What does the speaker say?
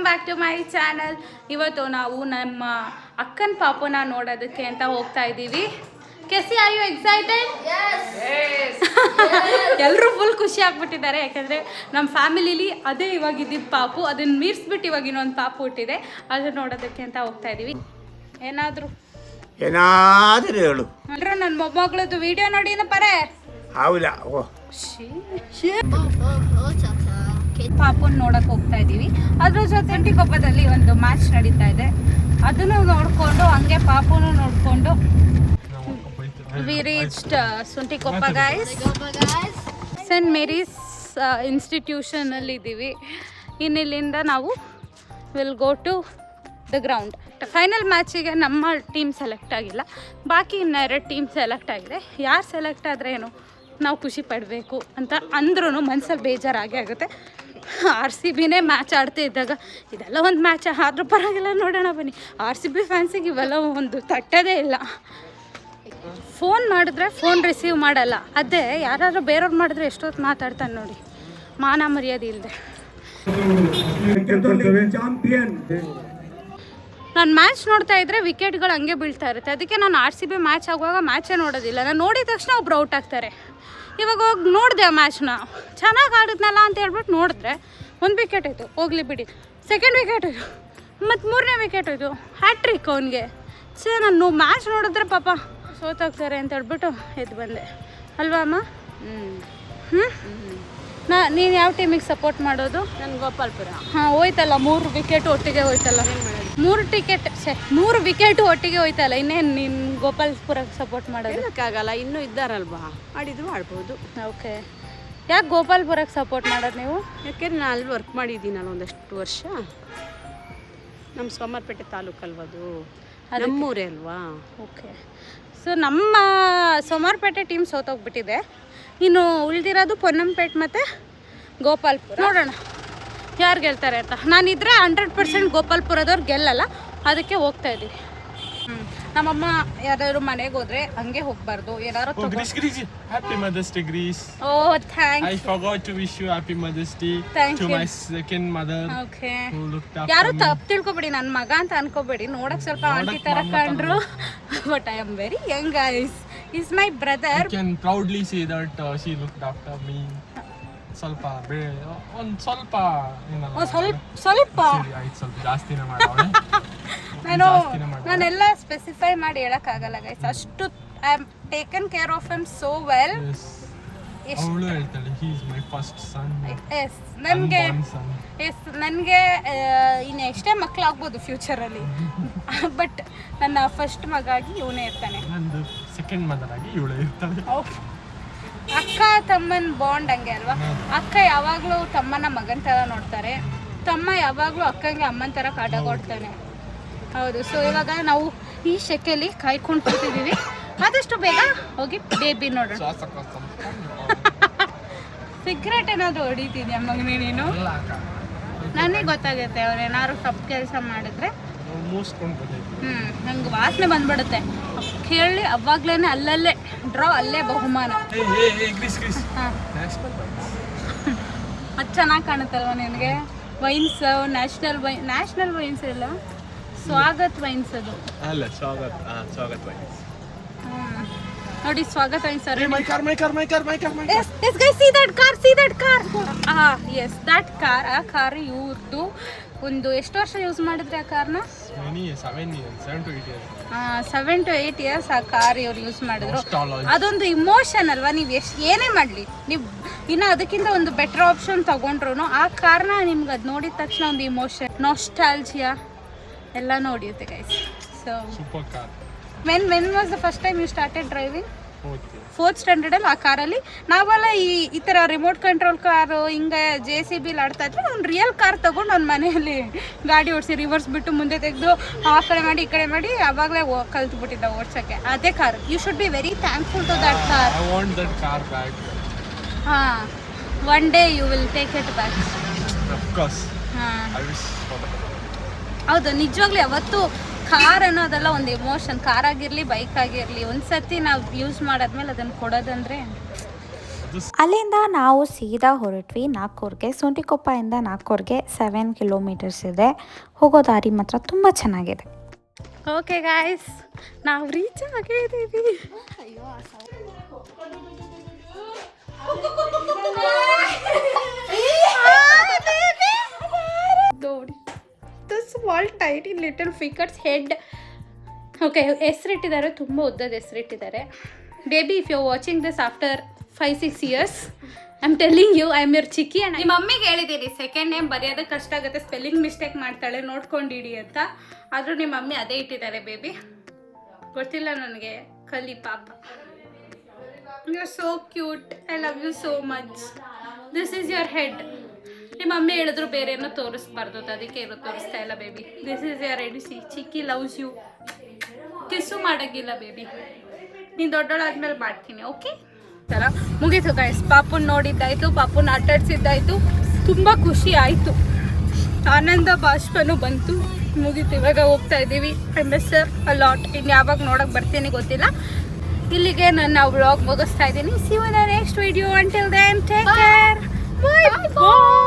Back to my channel. ಇವತ್ತು ನಾವು ನಮ್ಮ ಅಕ್ಕನ ಪಾಪುನ ನೋಡೋದಕ್ಕೆ ಅಂತ ಹೋಗ್ತಾ ಇದ್ದೀವಿ. KC are you excited? ಎಲ್ಲರೂ ಫುಲ್ ಖುಷಿ ಆಗ್ಬಿಟ್ಟಿದ್ದಾರೆ. ಯಾಕಂದರೆ ನಮ್ಮ ಫ್ಯಾಮಿಲಿಲಿ ಅದೇ ಇವಾಗ ಇದ್ದಿದ್ದು ಪಾಪು, ಅದನ್ನು ಮೀರಿಸ್ಬಿಟ್ಟು ಇವಾಗ ಇನ್ನೊಂದು ಪಾಪು ಹುಟ್ಟಿದೆ. ಅದನ್ನು ನೋಡೋದಕ್ಕೆ ಅಂತ ಹೋಗ್ತಾ ಇದ್ದೀವಿ. ಏನಾದರೂ ಹೇಳು. ಎಲ್ಲರೂ ನನ್ನ ಮೊಮ್ಮಗಳದ್ದು ವಿಡಿಯೋ ನೋಡಿನ ಪರೇ ಹೌದಾ? ಪಾಪುನ ನೋಡಕ್ಕೆ ಹೋಗ್ತಾ ಇದ್ದೀವಿ. ಅದ್ರ ಜೊತೆ ಸುಂಟಿಕೊಪ್ಪದಲ್ಲಿ ಒಂದು ಮ್ಯಾಚ್ ನಡೀತಾ ಇದೆ, ಅದನ್ನು ನೋಡಿಕೊಂಡು ಹಂಗೆ ಪಾಪುನು ನೋಡಿಕೊಂಡು we reached Suntikoppa guys. Saint Mary's ಇನ್ಸ್ಟಿಟ್ಯೂಷನಲ್ಲಿ ಇದ್ದೀವಿ. ಇನ್ನಿಲ್ಲಿಂದ ನಾವು will go to the ground. Final ಮ್ಯಾಚಿಗೆ ನಮ್ಮ ಟೀಮ್ ಸೆಲೆಕ್ಟ್ ಆಗಿಲ್ಲ, ಬಾಕಿ ಇನ್ನೆರಡು ಟೀಮ್ ಸೆಲೆಕ್ಟ್ ಆಗಿದೆ. ಯಾರು ಸೆಲೆಕ್ಟ್ ಆದರೆ ಏನು, ನಾವು ಖುಷಿ ಪಡಬೇಕು ಅಂತ ಅಂದ್ರೂ ಮನಸ್ಸಲ್ಲಿ ಬೇಜಾರಾಗೇ ಆಗುತ್ತೆ. RCB ಮ್ಯಾಚ್ ಆಡ್ತಾ ಇದ್ದಾಗ ಇದೆಲ್ಲ ಒಂದು ಮ್ಯಾಚ್ ಆದರೂ ಪರವಾಗಿಲ್ಲ, ನೋಡೋಣ ಬನ್ನಿ. RCB ಫ್ಯಾನ್ಸಿಗೆ ಇವೆಲ್ಲ ಒಂದು ತಟ್ಟೋದೇ ಇಲ್ಲ. ಫೋನ್ ಮಾಡಿದ್ರೆ ಫೋನ್ ರಿಸೀವ್ ಮಾಡಲ್ಲ, ಅದೇ ಯಾರಾದ್ರೂ ಬೇರೆಯವ್ರು ಮಾಡಿದ್ರೆ ಎಷ್ಟೊತ್ತು ಮಾತಾಡ್ತಾನೆ ನೋಡಿ, ಮಾನ ಮರ್ಯಾದೆ ಇಲ್ಲದೆ. ನಾನು ಮ್ಯಾಚ್ ನೋಡ್ತಾ ಇದ್ದರೆ ವಿಕೆಟ್ಗಳು ಹಂಗೆ ಬೀಳ್ತಾ ಇರುತ್ತೆ. ಅದಕ್ಕೆ ನಾನು RCB ಮ್ಯಾಚ್ ಆಗುವಾಗ ಮ್ಯಾಚೇ ನೋಡೋದಿಲ್ಲ. ನಾನು ನೋಡಿದ ತಕ್ಷಣ ಒಬ್ರು ಔಟ್ ಆಗ್ತಾರೆ. ಇವಾಗ ಹೋಗಿ ನೋಡಿದೆ ಆ ಮ್ಯಾಚ್ನ, ಚೆನ್ನಾಗಿ ಆಡಿದ್ನಲ್ಲ ಅಂತ ಹೇಳ್ಬಿಟ್ಟು ನೋಡಿದ್ರೆ ಒಂದು ವಿಕೆಟ್ ಹೋಯ್ತು, ಹೋಗ್ಲಿ ಬಿಡಿ. ಸೆಕೆಂಡ್ ವಿಕೆಟ್ ಹೋಯ್ತು, ಮತ್ತು ಮೂರನೇ ವಿಕೆಟ್ ಹೋಯ್ತು, ಹ್ಯಾಟ್ರಿಕ್ ಅವನಿಗೆ. ನಾನು ಮ್ಯಾಚ್ ನೋಡಿದ್ರೆ ಪಾಪ ಸೋತಾಗ್ತಾರೆ ಅಂತ ಹೇಳ್ಬಿಟ್ಟು ಎದ್ದು ಬಂದೆ ಅಲ್ವಾ ಅಮ್ಮ? ನೀನು ಯಾವ ಟೀಮಿಗೆ ಸಪೋರ್ಟ್ ಮಾಡೋದು? ನಾನು ಗೋಪಾಲ್ಪುರ. ಹಾಂ, ಹೋಯ್ತಲ್ಲ 3 ವಿಕೆಟ್ ಒಟ್ಟಿಗೆ ಹೋಯ್ತಲ್ಲ. 3 ವಿಕೆಟ್ ಒಟ್ಟಿಗೆ ಹೋಯ್ತಲ್ಲ, ಇನ್ನೇನು ನೀನು ಗೋಪಾಲ್ಪುರಕ್ಕೆ ಸಪೋರ್ಟ್ ಮಾಡೋದು? ಹೇಳೋಕ್ಕಾಗಲ್ಲ, ಇನ್ನೂ ಇದ್ದಾರಲ್ವಾ, ಆಡಿದ್ರು ಆಡ್ಬೋದು. ಓಕೆ, ಯಾಕೆ ಗೋಪಾಲ್ಪುರಕ್ಕೆ ಸಪೋರ್ಟ್ ಮಾಡೋದು ನೀವು? ಯಾಕೆಂದ್ರೆ ನಾನು ಅಲ್ಲಿ ವರ್ಕ್ ಮಾಡಿದ್ದೀನಲ್ಲ ಒಂದಷ್ಟು ವರ್ಷ. ನಮ್ಮ ಸೋಮವಾರಪೇಟೆ ತಾಲೂಕಲ್ವದು, ನಮ್ಮೂರೇ ಅಲ್ವಾ. ಓಕೆ, ಸೊ ನಮ್ಮ ಸೋಮವಾರಪೇಟೆ ಟೀಮ್ ಸೋತೋಗ್ಬಿಟ್ಟಿದೆ. ಇನ್ನು ಉಳಿದಿರೋದು ಪೊನ್ನಂಪೇಟೆ ಮತ್ತು ಗೋಪಾಲ್ಪುರ. ನೋಡೋಣ ಯಾರು ಗೆಲ್ತಾರೆ ಅಂತ. ನಾನಿದ್ರೆ 100% ಗೋಪಾಲ್ಪುರದವ್ರು ಗೆಲ್ಲಲ್ಲ, ಅದಕ್ಕೆ ಹೋಗ್ತಾ ಇದ್ದೀವಿ. ನಮ್ಮಮ್ಮ ಯಾರಾದ್ರು ಮನೆಗೆ ಹೋದ್ರೆ ಹಂಗೆ ಹೋಗ್ಬಾರ್ದು, ಏನಾದ್ರು Happy Mother's Day, Greece. Oh, thanks. I forgot to wish you Happy Mother's Day to my second mother. Okay. Who looked after ಯಾರು me. ತಪ್ಪು ತಿಳ್ಕೊಬೇಡಿ, ನನ್ನ ಮಗ ಅಂತ ಅನ್ಕೋಬೇಡಿ. ನೋಡಕ್ ಸ್ವಲ್ಪ ಆಂಟಿ ತರ ಕಂಡ್ರು, but I am very young guys. Is my brother. I can proudly say that she looked after me. ಸ್ವಲ್ಪ ಸ್ವಲ್ಪ ಜಾಸ್ತಿನೇ ಮಾಡೋಳೆ. ನಾನೆಲ್ಲ ಸ್ಪೆಸಿಫೈ ಮಾಡಿ ಹೇಳಕ್ಕಾಗಲ್ಲ ಗೈಸ್, ಅಷ್ಟು I am taken care of him so well. ಅವಳು ಹೇಳ್ತಾಳೆ he is my first son. Yes, ನನಗೆ ಇನ್ನು ಎಷ್ಟೇ ಮಕ್ಕಳಾಗ್ಬೋದು ಫ್ಯೂಚರಲ್ಲಿ, ಬಟ್ ನನ್ನ ಫಸ್ಟ್ ಮಗ ಆಗಿ ಇವನೇ ಇರ್ತಾನೆ. ನಂದು ಸೆಕೆಂಡ್ ಮದರ್ ಆಗಿ ಇವಳೇ ಇರ್ತಾಳೆ. ಅಕ್ಕ ತಮ್ಮನ ಬಾಂಡ್ ಹಂಗೆ ಅಲ್ವಾ? ಅಕ್ಕ ಯಾವಾಗಲೂ ತಮ್ಮನ ಮಗನ ಥರ ನೋಡ್ತಾರೆ, ತಮ್ಮ ಯಾವಾಗಲೂ ಅಕ್ಕಂಗೆ ಅಮ್ಮನ ಥರ ಕಾಟ ಕೊಡ್ತಾನೆ. ಹೌದು. ಸೊ ಇವಾಗ ನಾವು ಈ ಶೆಕೆಯಲ್ಲಿ ಕಾಯ್ಕೊಂಡು ಕೂತಿದ್ದೀವಿ, ಆದಷ್ಟು ಬೇಗ ಹೋಗಿ ಬೇಬಿ ನೋಡೋಣ. ಸಿಗರೇಟ್ ಏನಾದರೂ ಹೊಡಿತಿದ್ಯಾ ಮಗನೇ ನೀನು? ನನಗೆ ಗೊತ್ತಾಗುತ್ತೆ ಅವ್ರು ಏನಾದ್ರು ತಪ್ಪು ಕೆಲಸ ಮಾಡಿದ್ರೆ. ನಂಗೆ ವಾಸನೆ ಬಂದ್ಬಿಡುತ್ತೆ ಕೇಳಿ, ಅವಾಗ್ಲೇನೆ ಅಲ್ಲಲ್ಲೇ ಡ್ರಾ, ಅಲ್ಲೇ ಬಹುಮಾನ. ಅದು ಚೆನ್ನಾಗಿ ಕಾಣುತ್ತಲ್ವ ನಿನಗೆ? ವೈನ್ಸ್, ನ್ಯಾಷನಲ್ ವೈನ್ಸ್ ಇಲ್ಲ, ಸ್ವಾಗತ್ ವೈನ್ಸ್ ಅದು. ಅಲ್ಲ, ಸ್ವಾಗತ್ ವೈನ್ಸ್ ನೋಡಿ, Swagat wines. My car. Yes guys, see that car. Yes, that car. ಆ ಕಾರ್ ಇವ್ರದ್ದು. ಒಂದು ಎಷ್ಟು ವರ್ಷ ಯೂಸ್ ಮಾಡಿದ್ರೆ ಆ ಕಾರ್ನ? 7 to 8 years ಆ ಕಾರ್ ಇವ್ರು ಯೂಸ್ ಮಾಡಿದ್ರು. ಅದೊಂದು ಇಮೋಷನ್ ಅಲ್ವಾ? ನೀವು ಏನೇ ಮಾಡಲಿ, ನೀವು ಇನ್ನು ಅದಕ್ಕಿಂತ ಒಂದು ಬೆಟರ್ ಆಪ್ಷನ್ ತಗೊಂಡ್ರು ಆ ಕಾರ್ನ ನಿಮ್ಗೆ ಅದು ನೋಡಿದ ತಕ್ಷಣ ಒಂದು ಇಮೋಷನ್, ನಾಸ್ಟಾಲ್ಜಿಯಾ ಎಲ್ಲ ನೋಡಿಯುತ್ತೆ guys. So when was the first time you started driving? 4th standard ಅಲ್ಲಿ. ಆ ಕಾರಲ್ಲಿ ನಾವೆಲ್ಲ ಈ ಥರ ರಿಮೋಟ್ ಕಂಟ್ರೋಲ್ ಕಾರು ಹಿಂಗೆ JCB ಆಡ್ತಾ ಇದ್ರೆ, ಒಂದು ರಿಯಲ್ ಕಾರ್ ತೊಗೊಂಡು ಅವ್ನ ಮನೆಯಲ್ಲಿ ಗಾಡಿ ಓಡಿಸಿ ರಿವರ್ಸ್ ಬಿಟ್ಟು ಮುಂದೆ ತೆಗೆದು ಆ ಕಡೆ ಮಾಡಿ ಈ ಕಡೆ ಮಾಡಿ ಆವಾಗಲೇ ಕಲ್ತ್ಬಿಟ್ಟಿದ್ದ ಓಡ್ಸೋಕ್ಕೆ. ಅದೇ car. You should be very thankful to that car. I want that car back. ಹಾಂ, one day you will take it back. Of course. ಹಾಂ, I wish for that. ಹೌದು, ನಿಜವಾಗ್ಲೂ ಯಾವತ್ತು ಕಾರ್ ಅನ್ನೋದೆಲ್ಲ ಒಂದು ಎಮೋಷನ್. ಕಾರ್ ಆಗಿರಲಿ, ಬೈಕ್ ಆಗಿರಲಿ, ಒಂದು ಸತಿ ನಾವು ಯೂಸ್ ಮಾಡಾದ್ಮೇಲೆ ಅದನ್ನು ಕೊಡೋದಂದರೆ just ಅಲ್ಲಿಂದ ನಾವು ಸೀದಾ ಹೊರಟ್ವಿ ನಾಗ್ಪುರ್ಗೆ. ಸುಂಟಿಕೊಪ್ಪದಿಂದ ನಾಗ್ಪುರ್ಗೆ 7 ಕಿಲೋಮೀಟರ್ಸ್ ಇದೆ. ಹೋಗೋ ದಾರಿ ಮಾತ್ರ ತುಂಬ ಚೆನ್ನಾಗಿದೆ. ಓಕೆ ಗಾಯ್ಸ್, ನಾವು ರೀಚ್ ಆಗಿದ್ದೀವಿ. ನೋಡಿ, the small tiny little figure's head. Okay, ಹೆಸರಿಟ್ಟಿದ್ದಾರೆ, ತುಂಬ ಉದ್ದದ ಹೆಸರಿಟ್ಟಿದ್ದಾರೆ. Baby, if you watching this after 5-6 years, I am telling you, I am your ಚಿಕ್ಕಿ. ಆ್ಯಂಡ್ ನಿಮ್ಮ ಮಮ್ಮಿಗೆ ಹೇಳಿದ್ದೀನಿ ಸೆಕೆಂಡ್ ನೇಮ್ ಬರೆಯೋದಕ್ಕೆ ಕಷ್ಟ ಆಗುತ್ತೆ, ಸ್ಪೆಲ್ಲಿಂಗ್ ಮಿಸ್ಟೇಕ್ ಮಾಡ್ತಾಳೆ, ನೋಡ್ಕೊಂಡಿಡಿ ಅಂತ. ಆದರೂ ನಿಮ್ಮ ಮಮ್ಮಿ ಅದೇ ಇಟ್ಟಿದ್ದಾರೆ ಬೇಬಿ. ಗೊತ್ತಿಲ್ಲ ನನಗೆ, ಕಲಿ ಪಾಪ. You are so cute, I love you so much. This is your head. ನಿಮ್ಮ ಮಮ್ಮಿ ಹೇಳಿದ್ರು ಬೇರೆ ಏನೋ ತೋರಿಸ್ಬಾರ್ದು, ಅದಕ್ಕೆ ಏನೋ ತೋರಿಸ್ತಾ ಇಲ್ಲ baby. This is your head. See, Chikki loves you. Kiss ಮಾಡೋಂಗಿಲ್ಲ ಬೇಬಿ, ನೀನು ದೊಡ್ಡೋಳಾದ್ಮೇಲೆ ಮಾಡ್ತೀನಿ, ಓಕೆ? ಥರ ಮುಗೀತು ಗೈಸ್. ಪಾಪುನ ನೋಡಿದ್ದಾಯಿತು, ಪಾಪುನ ಆಟಾಡ್ಸಿದ್ದಾಯಿತು, ತುಂಬ ಖುಷಿ ಆಯಿತು, ಆನಂದ ಬಾಷ್ಪನೂ ಬಂತು. ಮುಗೀತು, ಇವಾಗ ಹೋಗ್ತಾ ಇದ್ದೀವಿ. I miss Har a lot. ಇನ್ನು ಯಾವಾಗ ನೋಡೋಕೆ ಬರ್ತೀನಿ ಗೊತ್ತಿಲ್ಲ. ಇಲ್ಲಿಗೆ ನನ್ನ ವ್ಲಾಗ್ ಮುಗಿಸ್ತಾ ಇದ್ದೀನಿ. See you in the next video. Until then take care. Bye bye.